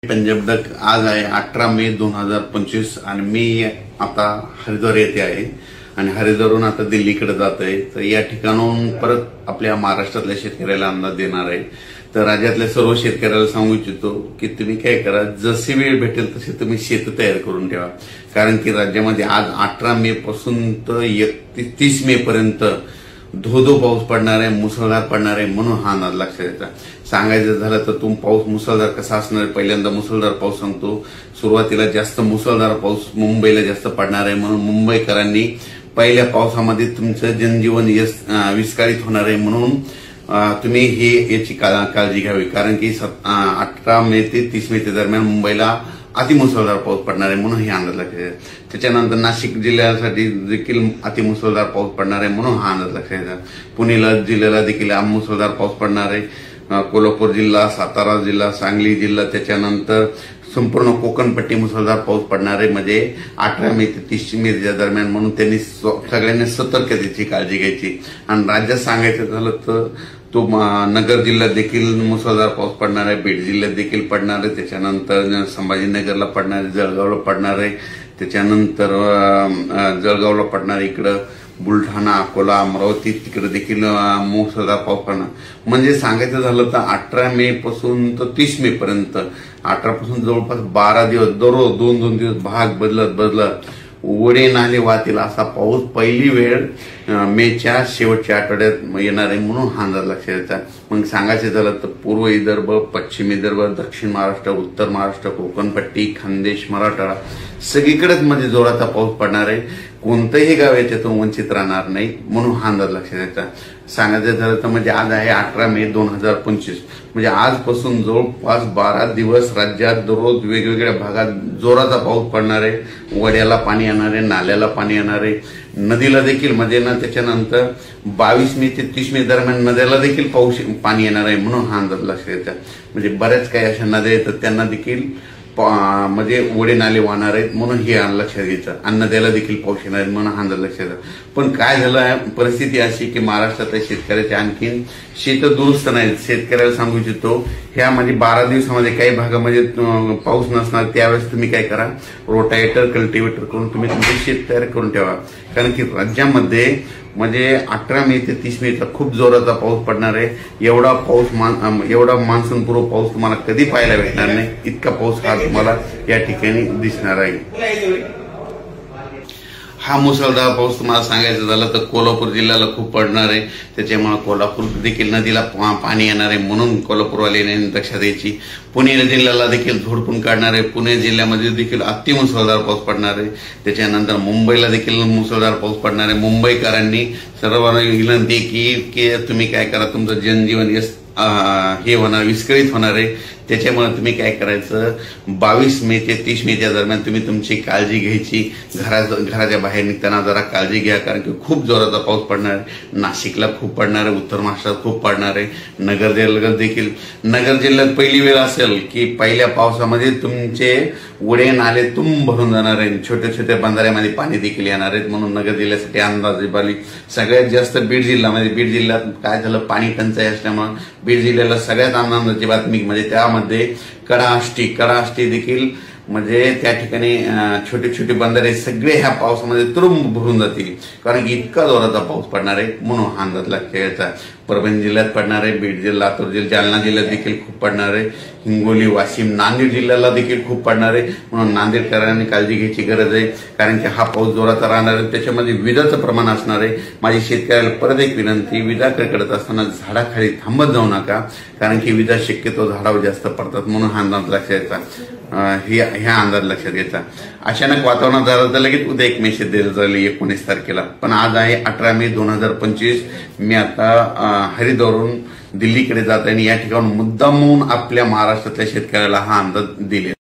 Punjab duck आज आहे 18 मे 2025 आणि मी आता हरिद्वार येथे आहे आणि हरिद्वारहून आता दिल्लीकडे जात आहे। तर या ठिकाणाहून परत आपल्या महाराष्ट्रातल्या शेतकऱ्याला अंदाज देणार आहे। तर राज्यातल्या सर्व शेतकऱ्याला सांगू इच्छितो की तुम्ही काय करा, जशी वेळ भेटेल तशी तुम्ही शेत तयार करून ठेवा, कारण की राज्यामध्ये आज 18 मे पासून तर 30 मे पर्यंत धो पाऊस पडणार आहे, मुसळधार पडणार आहे। म्हणून हा अंदाज लक्षात घ्यायचा। सांगायचं झालं तर पाऊस मुसळधार कसा असणार आहे, पहिल्यांदा मुसळधार पाऊस सांगतो। सुरुवातीला जास्त मुसळधार पाऊस मुंबईला जास्त पडणार आहे, म्हणून मुंबईकरांनी पहिल्या पावसामध्ये तुमचं जनजीवन विस्कळीत होणार आहे। म्हणून तुम्ही याची काळजी घ्यावी, कारण की 18 मे ते 30 मे दरम्यान मुंबईला अतिमुसळधार पाऊस पडणार आहे, म्हणून हे अंदाज लक्षात घ्यायचा। त्याच्यानंतर नाशिक जिल्ह्यासाठी देखील अतिमुसळधार पाऊस पडणार आहे, म्हणून हा अंदाज लक्षात घ्यायचा। पुणे जिल्ह्याला देखील मुसळधार पाऊस पडणार आहे। कोल्हापूर जिल्हा, सातारा जिल्हा, सांगली जिल्हा, त्याच्यानंतर संपूर्ण कोकणपट्टी मुसळधार पाऊस पडणार आहे, म्हणजे 18 मे ते 30 मे दरम्यान। म्हणून त्यांनी सगळ्यांनी सतर्कतेची काळजी घ्यायची। आणि राज्यात सांगायचं झालं तर नगर जिल्ह्यात देखील मुसळधार पाऊस पडणार आहे, बीड जिल्ह्यात देखील पडणार आहे, त्याच्यानंतर संभाजीनगरला पडणार आहे, जळगावला पडणार आहे, त्याच्यानंतर जळगावला पडणार आहे, इकडं बुलढाणा, अकोला, अमरावती तिकडे देखील मुसळधार पाऊस पडणार। म्हणजे सांगायचं झालं तर 18 मे पासून तर 30 मे पर्यंत 18 पासून जवळपास 12 दिवस दररोज 2-2 दिवस भाग बदलत ओढे नाले वाहतील असा पाऊस पहिली वेळ मेच्या शेवटच्या आठवड्यात येणार आहे, म्हणून हा अंदाज लक्षात घ्यायचा। मग सांगायचं झालं तर पूर्व विदर्भ, पश्चिम विदर्भ, दक्षिण महाराष्ट्र, उत्तर महाराष्ट्र, कोकणपट्टी, खानदेश, मराठवाडा सगळीकडेच म्हणजे जोराचा पाऊस पडणार आहे। कोणतंही गाव याच्यातून वंचित राहणार नाही, म्हणून हा अंदाज लक्षात घ्यायचा। सांगायचं झालं तर म्हणजे आज आहे 18 मे 2025, म्हणजे आजपासून जवळपास 12 दिवस राज्यात दररोज वेगवेगळ्या भागात जोराचा पाऊस पडणार आहे। वड्याला पाणी येणार आहे, नाल्याला पाणी येणार आहे, नदीला देखील म्हणजे त्याच्यानंतर 22 मे ते 30 मे दरम्यान नद्याला देखील पाणी येणार आहे, म्हणून हा अंदाज लक्षात घ्यायचा। म्हणजे बऱ्याच काही अशा नद्या आहेत त्यांना देखील म्हणजे ओढे नाले वाहणार आहेत, म्हणून हे लक्षात घ्यायचं। आणि नद्याला देखील पाऊस येणार आहे, म्हणून हा अंदाज लक्षात घ्यायचा। पण काय झालं आहे, परिस्थिती अशी की महाराष्ट्रातल्या शेतकऱ्याचे आणखीन शेत दुरुस्त नाहीत। शेतकऱ्याला सांगू इच्छितो ह्या म्हणजे 12 दिवसामध्ये काही भागामध्ये पाऊस नसणार, त्यावेळेस तुम्ही काय करा, रोटावेटर, कल्टिवेटर करून तुम्ही तुमचे शेत तयार करून ठेवा, कारण की राज्यामध्ये म्हणजे 18 मे ते 30 मे खूप जोराचा पाऊस पडणार आहे। एवढा मान्सूनपूर्व पाऊस तुम्हाला कधी पाहायला भेटणार नाही, इतका पाऊस हा तुम्हाला या ठिकाणी दिसणार आहे। हा मुसळधार पाऊस तुम्हाला सांगायचं झालं तर कोल्हापूर जिल्ह्याला खूप पडणार आहे, त्याच्यामुळे कोल्हापूर देखील नदीला पाणी येणार आहे, म्हणून कोल्हापूरवाल्यांनी लक्षात द्यायची। पुणे जिल्ह्याला देखील झोडपून काढणार आहे, पुणे जिल्ह्यामध्ये देखील अतिमुसळधार पाऊस पडणार आहे। त्याच्यानंतर मुंबईला देखील मुसळधार पाऊस पडणार आहे। मुंबईकरांनी सर्वांना विनंती की तुम्ही काय करा, तुमचं जनजीवन हे होणार, विस्कळीत होणार आहे, त्याच्यामुळे तुम्ही काय करायचं, 22 मे ते 30 मे दरम्यान तुम्ही तुमची काळजी घ्यायची। घराच्या बाहेर निघताना जरा काळजी घ्या, कारण की खूप जोराचा पाऊस पडणार आहे। नाशिकला खूप पडणार आहे, उत्तर महाराष्ट्रात खूप पडणार आहे, नगर जिल्ह्यात पहिली वेळ असेल की पहिल्या पावसामध्ये तुमचे ओढे नाले भरून जाणार आहे, छोट्या छोट्या बंधाऱ्यामध्ये पाणी देखील येणार आहेत, म्हणून नगर जिल्ह्यासाठी अंदाज बाली सगळ्यात जास्त बीड जिल्ह्यात काय झालं, पाणी टंचाई असल्यामुळे बीड जिल्ह्याला सगळ्यात आनंदाची बातमी म्हणजे त्यामध्ये कडाष्टी देखील म्हणजे त्या ठिकाणी छोटे छोटे बंधारे सगळे ह्या पावसामध्ये तुरुंब भरून जातील, कारण की इतका जोराचा पाऊस पडणार आहे, म्हणून हा अंदाज लक्षात घ्यायचा। परभणी जिल्ह्यात पडणार आहे, बीड जिल्हा, लातूर जिल्हा, जालना जिल्ह्यात देखील खूप पडणार आहे, हिंगोली, वाशिम, नांदेड जिल्ह्याला देखील खूप पडणार आहे, म्हणून नांदेडकरांनी काळजी घ्यायची गरज आहे, कारण की हा पाऊस जोराचा राहणार आहे। त्याच्यामध्ये विजाचं प्रमाण असणार आहे। माझी शेतकऱ्याला परत एक विनंती, विजा कडकडत असताना झाडाखाली थांबत जाऊ नका, कारण की विजा शक्यतो झाडावर जास्त पडतात, म्हणून हा अंदाज लक्षात घ्यायचा। ह्या अंदाज लक्षात घ्यायचा। अचानक वातावरणात झालं तर लगेच उद्या एक मेसेज दिला जाईल 19 तारखेला, पण आज आहे 18 मे 2025। मी आता हरिद्वारहून दिल्लीकडे जात आहे आणि या ठिकाणी मुद्दामून आपल्या महाराष्ट्रातल्या शेतकऱ्याला हा अंदाज दिले।